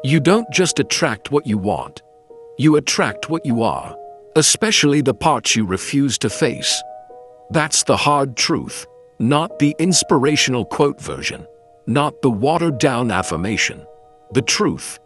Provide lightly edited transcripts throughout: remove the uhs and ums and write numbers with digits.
You don't just attract what you want. You attract what you are, especially the parts you refuse to face. That's the hard truth, not the inspirational quote version, not the watered-down affirmation. The truth.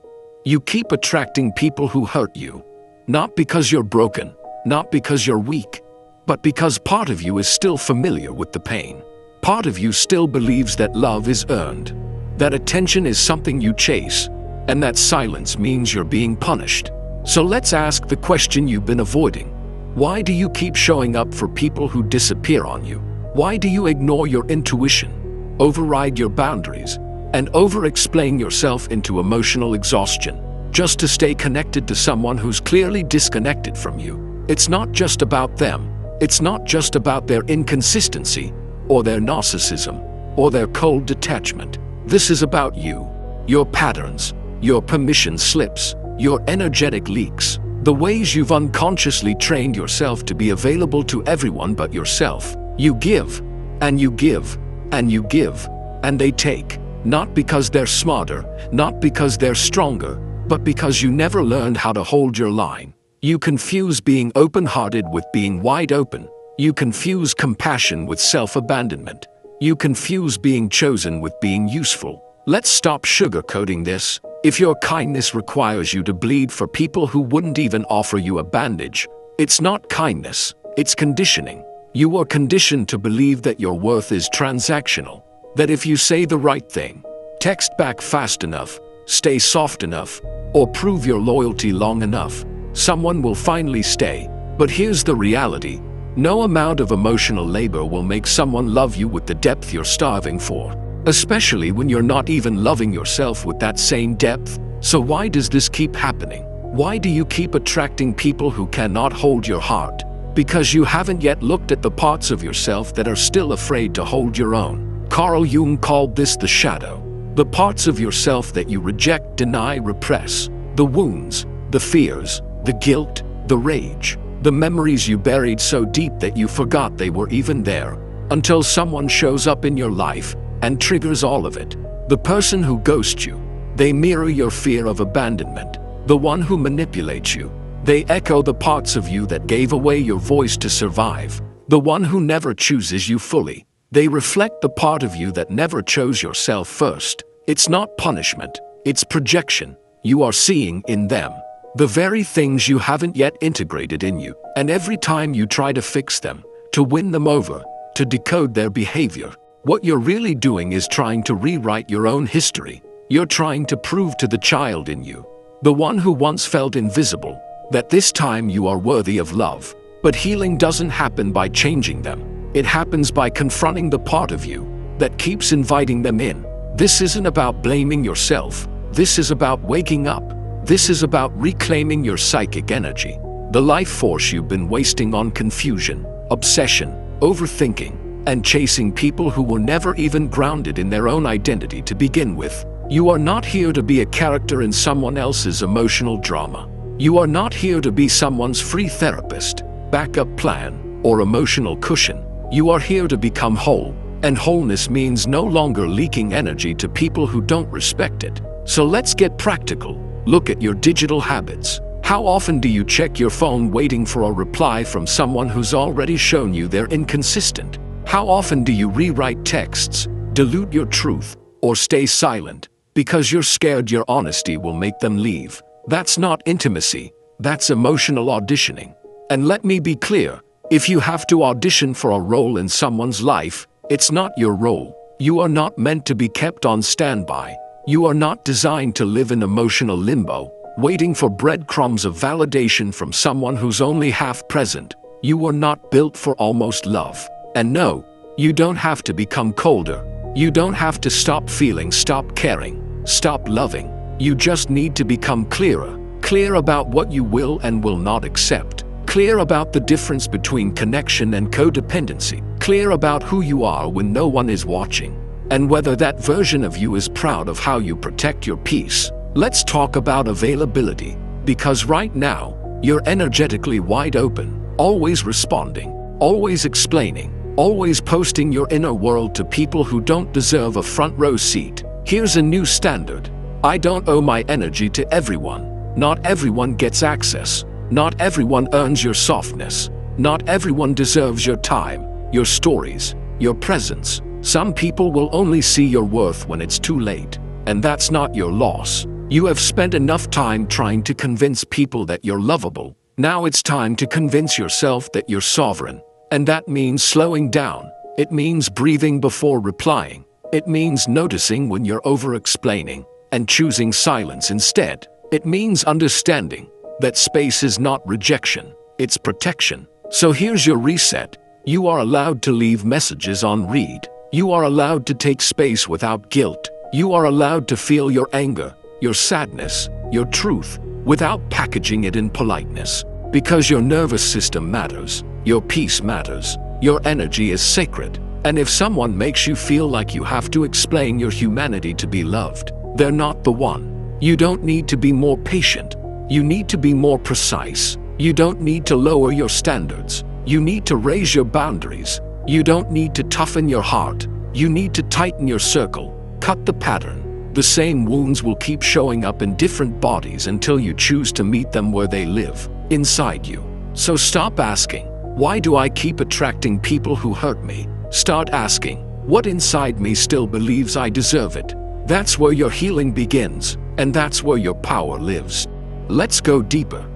You keep attracting people who hurt you, not because you're broken, not because you're weak, but because part of you is still familiar with the pain. Part of you still believes that love is earned, that attention is something you chase, and that silence means you're being punished. So let's ask the question you've been avoiding. Why do you keep showing up for people who disappear on you? Why do you ignore your intuition, override your boundaries, and over-explain yourself into emotional exhaustion, just to stay connected to someone who's clearly disconnected from you? It's not just about them. It's not just about their inconsistency, or their narcissism, or their cold detachment. This is about you, your patterns, your permission slips, your energetic leaks, the ways you've unconsciously trained yourself to be available to everyone but yourself. You give, and you give, and you give, and they take, not because they're smarter, not because they're stronger, but because you never learned how to hold your line. You confuse being open-hearted with being wide open. You confuse compassion with self-abandonment. You confuse being chosen with being useful. Let's stop sugarcoating this. If your kindness requires you to bleed for people who wouldn't even offer you a bandage, it's not kindness, it's conditioning. You are conditioned to believe that your worth is transactional, that if you say the right thing, text back fast enough, stay soft enough, or prove your loyalty long enough, someone will finally stay. But here's the reality. No amount of emotional labor will make someone love you with the depth you're starving for, especially when you're not even loving yourself with that same depth. So why does this keep happening? Why do you keep attracting people who cannot hold your heart? Because you haven't yet looked at the parts of yourself that are still afraid to hold your own. Carl Jung called this the shadow. The parts of yourself that you reject, deny, repress. The wounds, the fears, the guilt, the rage. The memories you buried so deep that you forgot they were even there, until someone shows up in your life and triggers all of it. The person who ghosts you, they mirror your fear of abandonment. The one who manipulates you, they echo the parts of you that gave away your voice to survive. The one who never chooses you fully, they reflect the part of you that never chose yourself first. It's not punishment, it's projection. You are seeing in them the very things you haven't yet integrated in you, and every time you try to fix them, to win them over, to decode their behavior, what you're really doing is trying to rewrite your own history. You're trying to prove to the child in you, the one who once felt invisible, that this time you are worthy of love. But healing doesn't happen by changing them. It happens by confronting the part of you that keeps inviting them in. This isn't about blaming yourself. This is about waking up. This is about reclaiming your psychic energy, the life force you've been wasting on confusion, obsession, overthinking, and chasing people who were never even grounded in their own identity to begin with. You are not here to be a character in someone else's emotional drama. You are not here to be someone's free therapist, backup plan, or emotional cushion. You are here to become whole, and wholeness means no longer leaking energy to people who don't respect it. So let's get practical. Look at your digital habits. How often do you check your phone waiting for a reply from someone who's already shown you they're inconsistent? How often do you rewrite texts, dilute your truth, or stay silent because you're scared your honesty will make them leave? That's not intimacy, that's emotional auditioning. And let me be clear, if you have to audition for a role in someone's life, it's not your role. You are not meant to be kept on standby. You are not designed to live in emotional limbo, waiting for breadcrumbs of validation from someone who's only half present. You are not built for almost love. And no, you don't have to become colder. You don't have to stop feeling, stop caring, stop loving. You just need to become clearer. Clear about what you will and will not accept. Clear about the difference between connection and codependency. Clear about who you are when no one is watching, and whether that version of you is proud of how you protect your peace. Let's talk about availability, because right now, you're energetically wide open, always responding, always explaining, always posting your inner world to people who don't deserve a front row seat. Here's a new standard. I don't owe my energy to everyone. Not everyone gets access. Not everyone earns your softness. Not everyone deserves your time, your stories, your presence. Some people will only see your worth when it's too late. And that's not your loss. You have spent enough time trying to convince people that you're lovable. Now it's time to convince yourself that you're sovereign. And that means slowing down. It means breathing before replying. It means noticing when you're over-explaining and choosing silence instead. It means understanding that space is not rejection, it's protection. So here's your reset. You are allowed to leave messages on read. You are allowed to take space without guilt. You are allowed to feel your anger, your sadness, your truth, without packaging it in politeness. Because your nervous system matters, your peace matters, your energy is sacred. And if someone makes you feel like you have to explain your humanity to be loved, they're not the one. You don't need to be more patient. You need to be more precise. You don't need to lower your standards. You need to raise your boundaries. You don't need to toughen your heart. You need to tighten your circle. Cut the pattern. The same wounds will keep showing up in different bodies until you choose to meet them where they live, inside you. So stop asking, why do I keep attracting people who hurt me? Start asking, what inside me still believes I deserve it? That's where your healing begins, and that's where your power lives. Let's go deeper.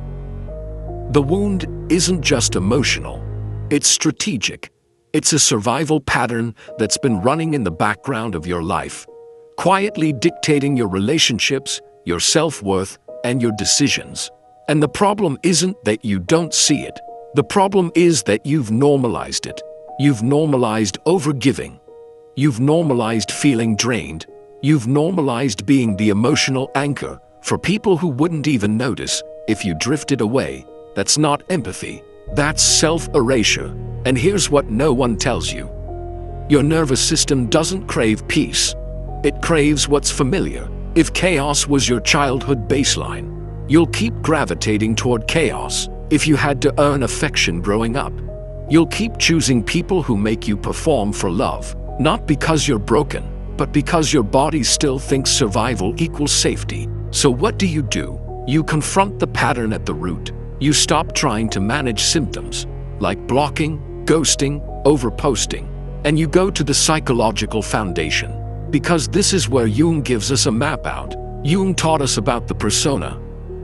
The wound isn't just emotional, it's strategic. It's a survival pattern that's been running in the background of your life, quietly dictating your relationships, your self-worth, and your decisions. And the problem isn't that you don't see it. The problem is that you've normalized it. You've normalized overgiving. You've normalized feeling drained. You've normalized being the emotional anchor for people who wouldn't even notice if you drifted away. That's not empathy. That's self-erasure. And here's what no one tells you. Your nervous system doesn't crave peace. It craves what's familiar. If chaos was your childhood baseline, you'll keep gravitating toward chaos. If you had to earn affection growing up, you'll keep choosing people who make you perform for love, not because you're broken, but because your body still thinks survival equals safety. So what do? You confront the pattern at the root. You stop trying to manage symptoms, like blocking, ghosting, overposting, and you go to the psychological foundation. Because this is where Jung gives us a map out. Jung taught us about the persona,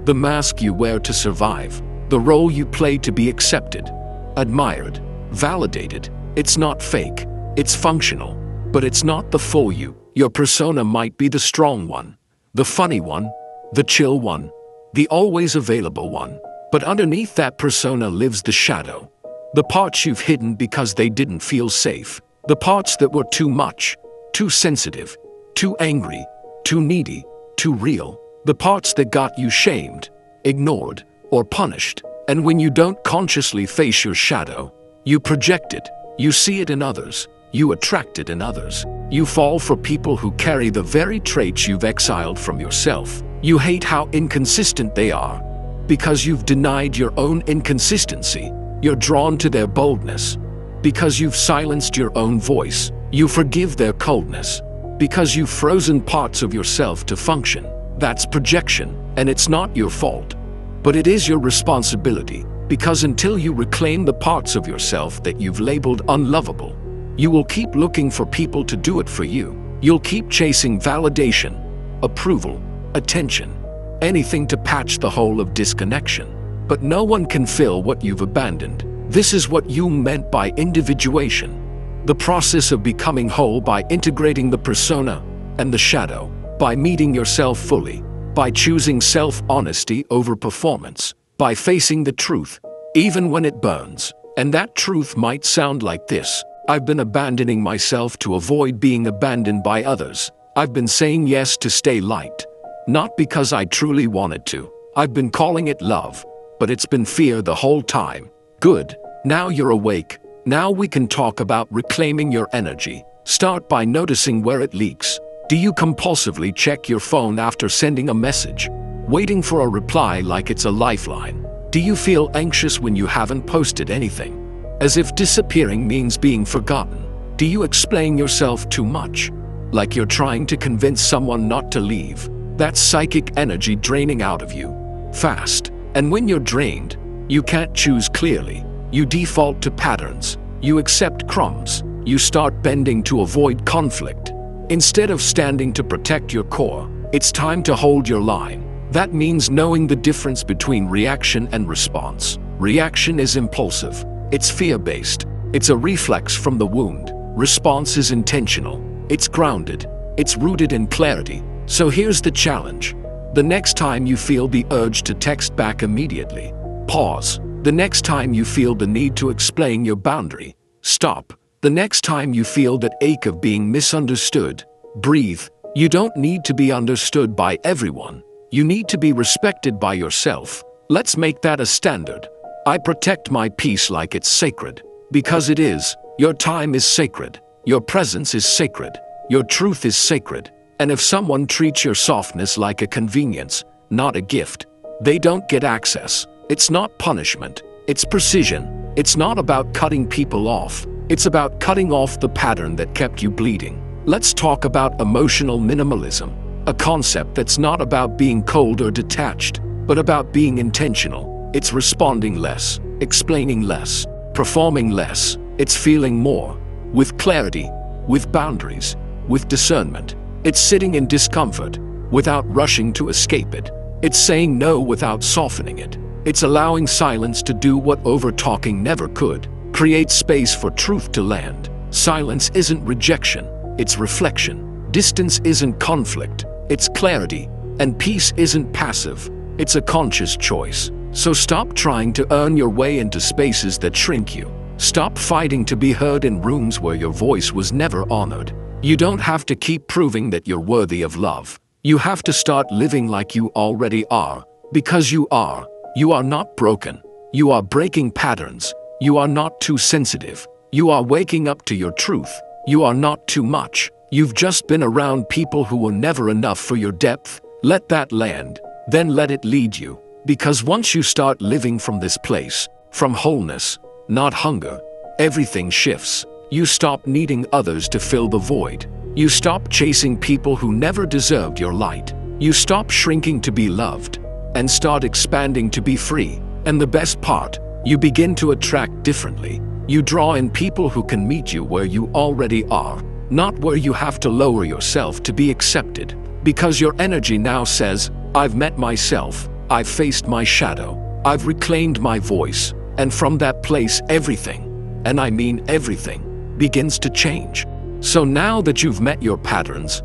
the mask you wear to survive, the role you play to be accepted, admired, validated. It's not fake, it's functional, but it's not the full you. Your persona might be the strong one, the funny one, the chill one, the always available one. But underneath that persona lives the shadow. The parts you've hidden because they didn't feel safe. The parts that were too much, too sensitive, too angry, too needy, too real. The parts that got you shamed, ignored, or punished. And when you don't consciously face your shadow, you project it. You see it in others. You attract it in others. You fall for people who carry the very traits you've exiled from yourself. You hate how inconsistent they are. Because you've denied your own inconsistency, you're drawn to their boldness. Because you've silenced your own voice, you forgive their coldness. Because you've frozen parts of yourself to function. That's projection, and it's not your fault. But it is your responsibility, because until you reclaim the parts of yourself that you've labeled unlovable, you will keep looking for people to do it for you. You'll keep chasing validation, approval, attention, anything to patch the hole of disconnection. But no one can fill what you've abandoned. This is what Jung meant by individuation. The process of becoming whole by integrating the persona and the shadow, by meeting yourself fully, by choosing self-honesty over performance, by facing the truth, even when it burns. And that truth might sound like this. I've been abandoning myself to avoid being abandoned by others. I've been saying yes to stay light. Not because I truly wanted to. I've been calling it love, but it's been fear the whole time. Good. Now you're awake. Now we can talk about reclaiming your energy. Start by noticing where it leaks. Do you compulsively check your phone after sending a message, waiting for a reply like it's a lifeline? Do you feel anxious when you haven't posted anything, as if disappearing means being forgotten? Do you explain yourself too much, like you're trying to convince someone not to leave? That's psychic energy draining out of you. Fast. And when you're drained, you can't choose clearly. You default to patterns. You accept crumbs. You start bending to avoid conflict. Instead of standing to protect your core, it's time to hold your line. That means knowing the difference between reaction and response. Reaction is impulsive. It's fear-based. It's a reflex from the wound. Response is intentional. It's grounded. It's rooted in clarity. So here's the challenge. The next time you feel the urge to text back immediately, pause. The next time you feel the need to explain your boundary, stop. The next time you feel that ache of being misunderstood, breathe. You don't need to be understood by everyone. You need to be respected by yourself. Let's make that a standard. I protect my peace like it's sacred. Because it is. Your time is sacred. Your presence is sacred. Your truth is sacred. And if someone treats your softness like a convenience, not a gift, they don't get access. It's not punishment. It's precision. It's not about cutting people off. It's about cutting off the pattern that kept you bleeding. Let's talk about emotional minimalism, a concept that's not about being cold or detached, but about being intentional. It's responding less, explaining less, performing less. It's feeling more, with clarity, with boundaries, with discernment. It's sitting in discomfort without rushing to escape it. It's saying no without softening it. It's allowing silence to do what over-talking never could. Create space for truth to land. Silence isn't rejection, it's reflection. Distance isn't conflict, it's clarity. And peace isn't passive, it's a conscious choice. So stop trying to earn your way into spaces that shrink you. Stop fighting to be heard in rooms where your voice was never honored. You don't have to keep proving that you're worthy of love. You have to start living like you already are. Because you are. You are not broken. You are breaking patterns. You are not too sensitive. You are waking up to your truth. You are not too much. You've just been around people who were never enough for your depth. Let that land. Then let it lead you. Because once you start living from this place, from wholeness, not hunger, everything shifts. You stop needing others to fill the void. You stop chasing people who never deserved your light. You stop shrinking to be loved and start expanding to be free. And the best part, you begin to attract differently. You draw in people who can meet you where you already are, not where you have to lower yourself to be accepted. Because your energy now says, I've met myself, I've faced my shadow, I've reclaimed my voice, and from that place everything, and I mean everything, begins to change. So now that you've met your patterns,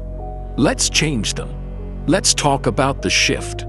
let's change them. Let's talk about the shift.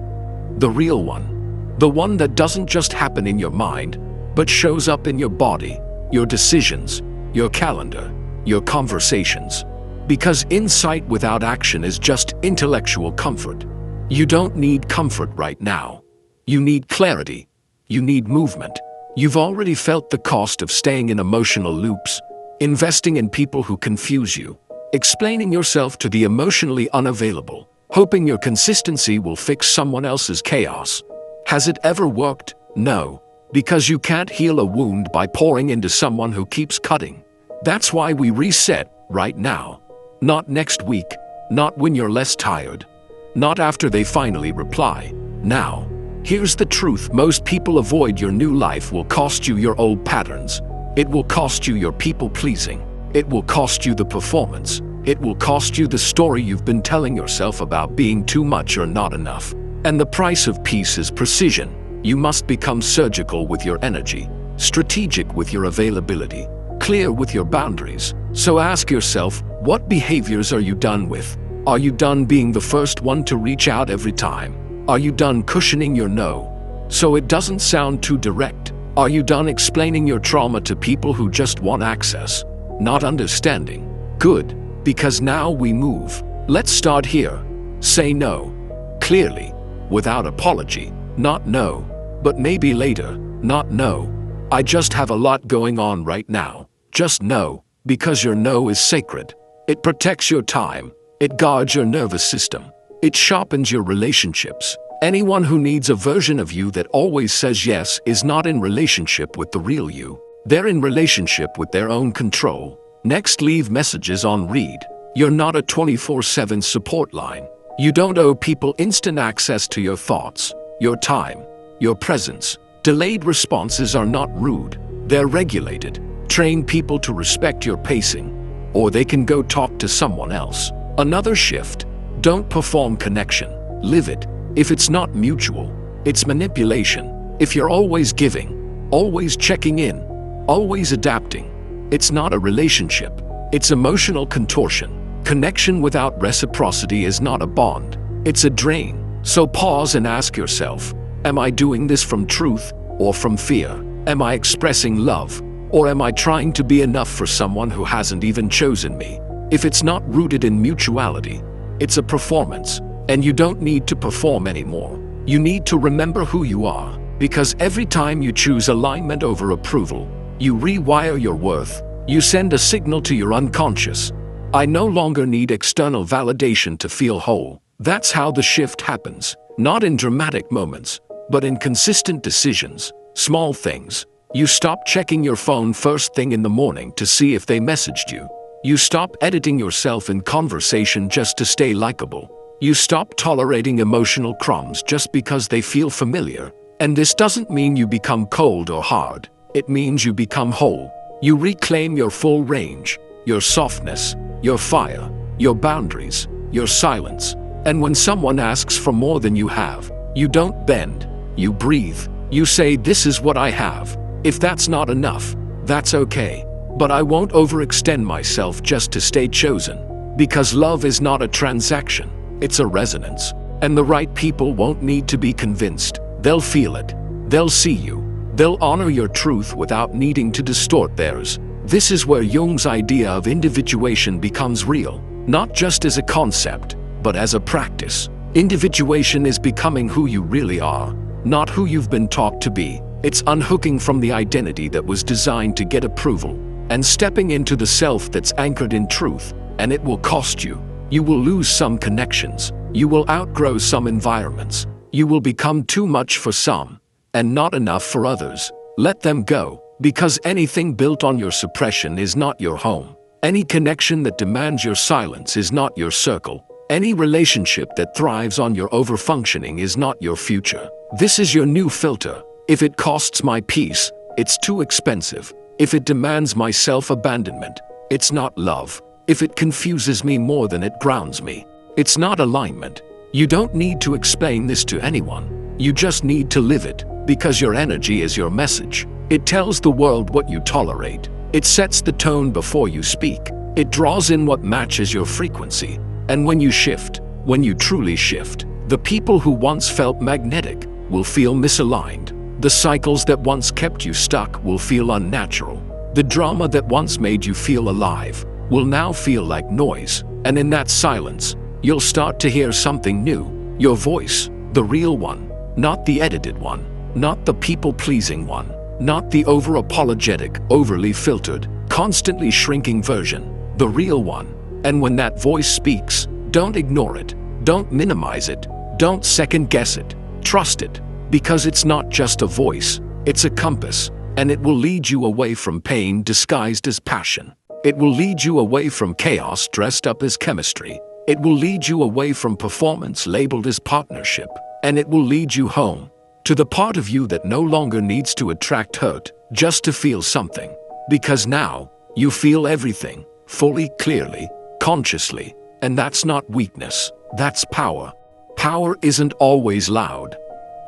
The real one. The one that doesn't just happen in your mind, but shows up in your body, your decisions, your calendar, your conversations. Because insight without action is just intellectual comfort. You don't need comfort right now. You need clarity. You need movement. You've already felt the cost of staying in emotional loops, investing in people who confuse you, explaining yourself to the emotionally unavailable, hoping your consistency will fix someone else's chaos. Has it ever worked? No. Because you can't heal a wound by pouring into someone who keeps cutting. That's why we reset right now. Not next week. Not when you're less tired. Not after they finally reply. Now. Here's the truth. Most people avoid your new life will cost you your old patterns. It will cost you your people-pleasing. It will cost you the performance. It will cost you the story you've been telling yourself about being too much or not enough. And the price of peace is precision. You must become surgical with your energy, strategic with your availability, clear with your boundaries. So ask yourself, what behaviors are you done with? Are you done being the first one to reach out every time? Are you done cushioning your no so it doesn't sound too direct? Are you done explaining your trauma to people who just want access, not understanding? Good, because now we move. Let's start here. Say no. Clearly. Without apology. Not no. But maybe later. Not no. I just have a lot going on right now. Just no. Because your no is sacred. It protects your time. It guards your nervous system. It sharpens your relationships. Anyone who needs a version of you that always says yes is not in relationship with the real you. They're in relationship with their own control. Next, leave messages on read. You're not a 24/7 support line. You don't owe people instant access to your thoughts, your time, your presence. Delayed responses are not rude, they're regulated. Train people to respect your pacing, or they can go talk to someone else. Another shift: don't perform connection, live it. If it's not mutual, it's manipulation. If you're always giving, always checking in, always adapting, it's not a relationship, it's emotional contortion. Connection without reciprocity is not a bond, it's a drain. So pause and ask yourself, am I doing this from truth or from fear? Am I expressing love, or am I trying to be enough for someone who hasn't even chosen me? If it's not rooted in mutuality, it's a performance, and you don't need to perform anymore. You need to remember who you are, because every time you choose alignment over approval, you rewire your worth. You send a signal to your unconscious: I no longer need external validation to feel whole. That's how the shift happens, not in dramatic moments, but in consistent decisions, small things. You stop checking your phone first thing in the morning to see if they messaged you. You stop editing yourself in conversation just to stay likable. You stop tolerating emotional crumbs just because they feel familiar. And this doesn't mean you become cold or hard. It means you become whole. You reclaim your full range, your softness, your fire, your boundaries, your silence. And when someone asks for more than you have, you don't bend, you breathe. You say, this is what I have. If that's not enough, that's okay. But I won't overextend myself just to stay chosen. Because love is not a transaction, it's a resonance. And the right people won't need to be convinced. They'll feel it. They'll see you. They'll honor your truth without needing to distort theirs. This is where Jung's idea of individuation becomes real, not just as a concept, but as a practice. Individuation is becoming who you really are, not who you've been taught to be. It's unhooking from the identity that was designed to get approval, and stepping into the self that's anchored in truth. And it will cost you. You will lose some connections. You will outgrow some environments. You will become too much for some, and not enough for others. Let them go, because anything built on your suppression is not your home. Any connection that demands your silence is not your circle. Any relationship that thrives on your overfunctioning is not your future. This is your new filter. If it costs my peace, it's too expensive. If it demands my self-abandonment, it's not love. If it confuses me more than it grounds me, it's not alignment. You don't need to explain this to anyone. You just need to live it, because your energy is your message. It tells the world what you tolerate. It sets the tone before you speak. It draws in what matches your frequency. And when you shift, when you truly shift, the people who once felt magnetic will feel misaligned. The cycles that once kept you stuck will feel unnatural. The drama that once made you feel alive will now feel like noise. And in that silence, you'll start to hear something new. Your voice, the real one, not the edited one, not the people-pleasing one, not the over-apologetic, overly filtered, constantly shrinking version, the real one. And when that voice speaks, don't ignore it, don't minimize it, don't second-guess it, trust it, because it's not just a voice, it's a compass, and it will lead you away from pain disguised as passion. It will lead you away from chaos dressed up as chemistry. It will lead you away from performance labeled as partnership. And it will lead you home, to the part of you that no longer needs to attract hurt, just to feel something. Because now, you feel everything, fully, clearly, consciously. And that's not weakness, that's power. Power isn't always loud.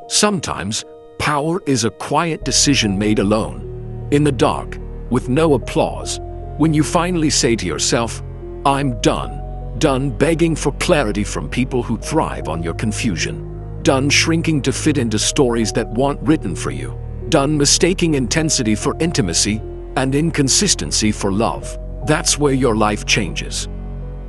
Sometimes, power is a quiet decision made alone, in the dark, with no applause. When you finally say to yourself, I'm done begging for clarity from people who thrive on your confusion. Done shrinking to fit into stories that weren't written for you. Done mistaking intensity for intimacy and inconsistency for love. That's where your life changes.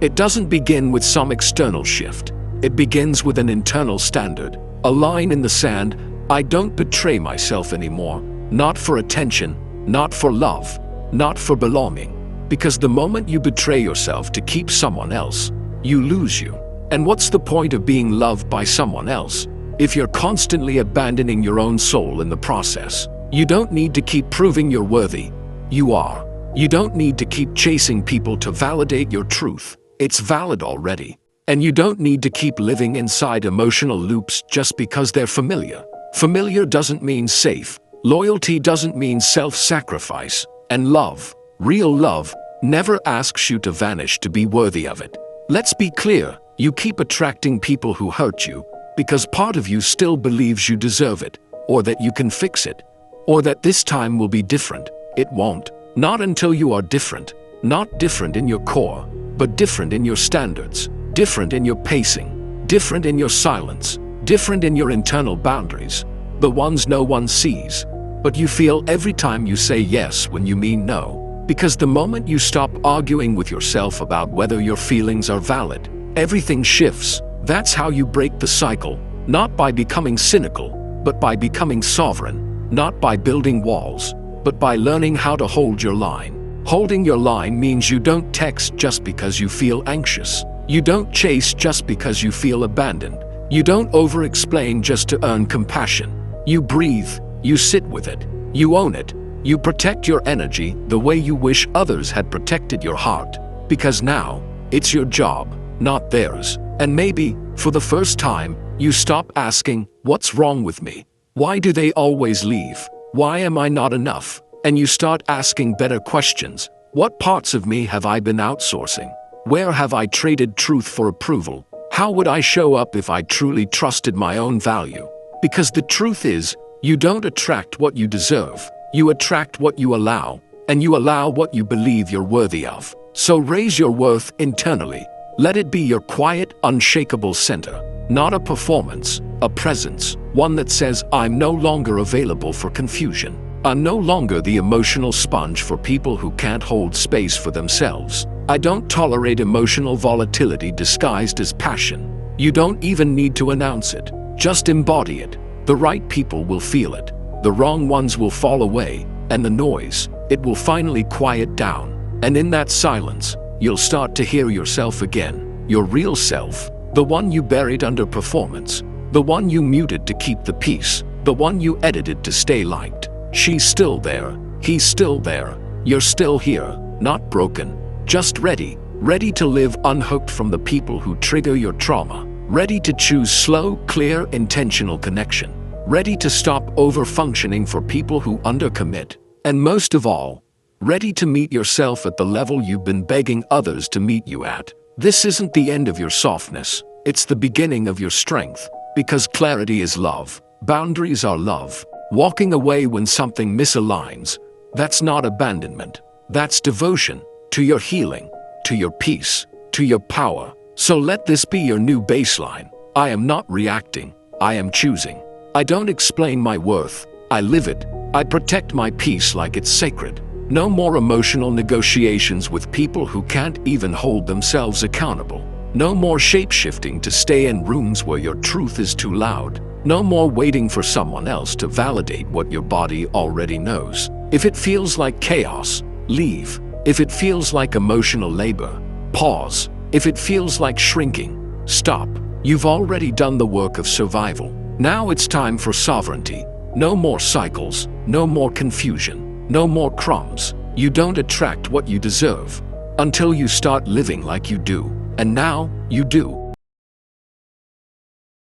It doesn't begin with some external shift. It begins with an internal standard, a line in the sand. I don't betray myself anymore. Not for attention, not for love, not for belonging. Because the moment you betray yourself to keep someone else, you lose you. And what's the point of being loved by someone else if you're constantly abandoning your own soul in the process? You don't need to keep proving you're worthy. You are. You don't need to keep chasing people to validate your truth. It's valid already. And you don't need to keep living inside emotional loops just because they're familiar. Familiar doesn't mean safe. Loyalty doesn't mean self-sacrifice. And love, real love, never asks you to vanish to be worthy of it. Let's be clear, you keep attracting people who hurt you because part of you still believes you deserve it, or that you can fix it, or that this time will be different. It won't. Not until you are different. Not different in your core, but different in your standards, different in your pacing, different in your silence, different in your internal boundaries, the ones no one sees, but you feel every time you say yes when you mean no. Because the moment you stop arguing with yourself about whether your feelings are valid, everything shifts. That's how you break the cycle, not by becoming cynical, but by becoming sovereign, not by building walls, but by learning how to hold your line. Holding your line means you don't text just because you feel anxious. You don't chase just because you feel abandoned. You don't over-explain just to earn compassion. You breathe, you sit with it, you own it. You protect your energy the way you wish others had protected your heart, because now, it's your job, not theirs. And maybe, for the first time, you stop asking, what's wrong with me? Why do they always leave? Why am I not enough? And you start asking better questions. What parts of me have I been outsourcing? Where have I traded truth for approval? How would I show up if I truly trusted my own value? Because the truth is, you don't attract what you deserve. You attract what you allow, and you allow what you believe you're worthy of. So raise your worth internally. Let it be your quiet, unshakable center. Not a performance, a presence. One that says, I'm no longer available for confusion. I'm no longer the emotional sponge for people who can't hold space for themselves. I don't tolerate emotional volatility disguised as passion. You don't even need to announce it. Just embody it. The right people will feel it. The wrong ones will fall away, and the noise, it will finally quiet down. And in that silence, you'll start to hear yourself again, your real self, the one you buried under performance, the one you muted to keep the peace, the one you edited to stay liked. She's still there, he's still there, you're still here, not broken, just ready to live unhooked from the people who trigger your trauma, ready to choose slow, clear, intentional connection. Ready to stop over-functioning for people who undercommit, and most of all, ready to meet yourself at the level you've been begging others to meet you at. This isn't the end of your softness, it's the beginning of your strength, because clarity is love, boundaries are love. Walking away when something misaligns, that's not abandonment, that's devotion to your healing, to your peace, to your power. So let this be your new baseline. I am not reacting, I am choosing. I don't explain my worth, I live it. I protect my peace like it's sacred. No more emotional negotiations with people who can't even hold themselves accountable. No more shape-shifting to stay in rooms where your truth is too loud. No more waiting for someone else to validate what your body already knows. If it feels like chaos, leave. If it feels like emotional labor, pause. If it feels like shrinking, stop. You've already done the work of survival. Now it's time for sovereignty. No more cycles, no more confusion, no more crumbs. You don't attract what you deserve until you start living like you do. And now, you do.